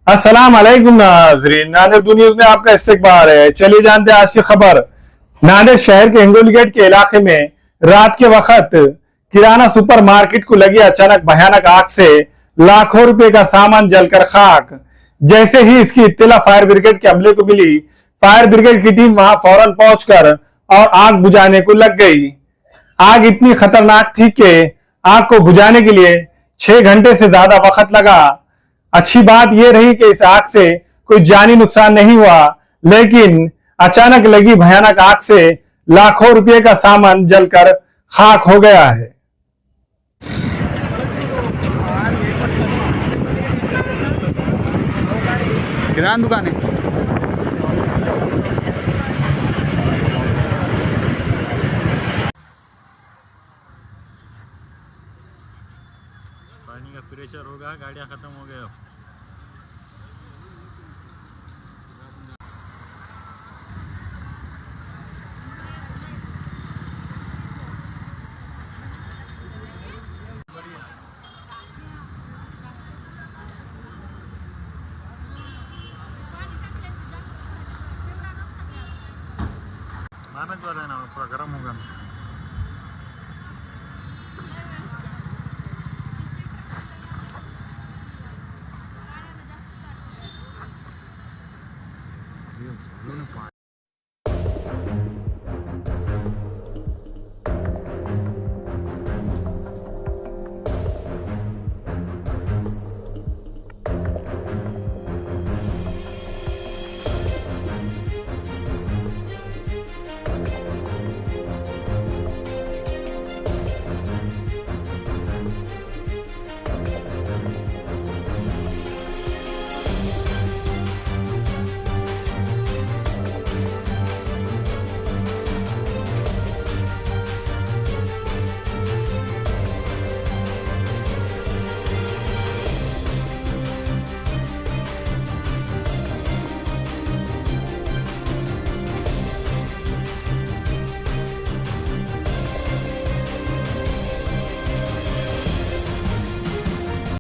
अस्सलाम वालेकुम नाजरीन, नादिर न्यूज में आपका इस्तकबाल है। चलिए जानते हैं आज की खबर। नादिर शहर के हिंगोली गेट के इलाके में रात के वक्त किराना सुपरमार्केट को लगी अचानक भयानक आग से लाखों रुपए का सामान जलकर खाक। जैसे ही इसकी इत्तला फायर ब्रिगेड के अमले को मिली, फायर ब्रिगेड की टीम वहां फौरन पहुंचकर और आग बुझाने को लग गई। आग इतनी खतरनाक थी कि आग को बुझाने के लिए 6 घंटे से ज्यादा वक्त लगा। अच्छी बात यह रही कि इस आग से कोई जानी नुकसान नहीं हुआ, लेकिन अचानक लगी भयानक आग से लाखों रुपए का सामान जलकर खाक हो गया है। किराना दुकान है। पानी का प्रेशर होगा, गाड़ियाँ खत्म हो गए। मारने वाला है ना, पूरा गर्म होगा।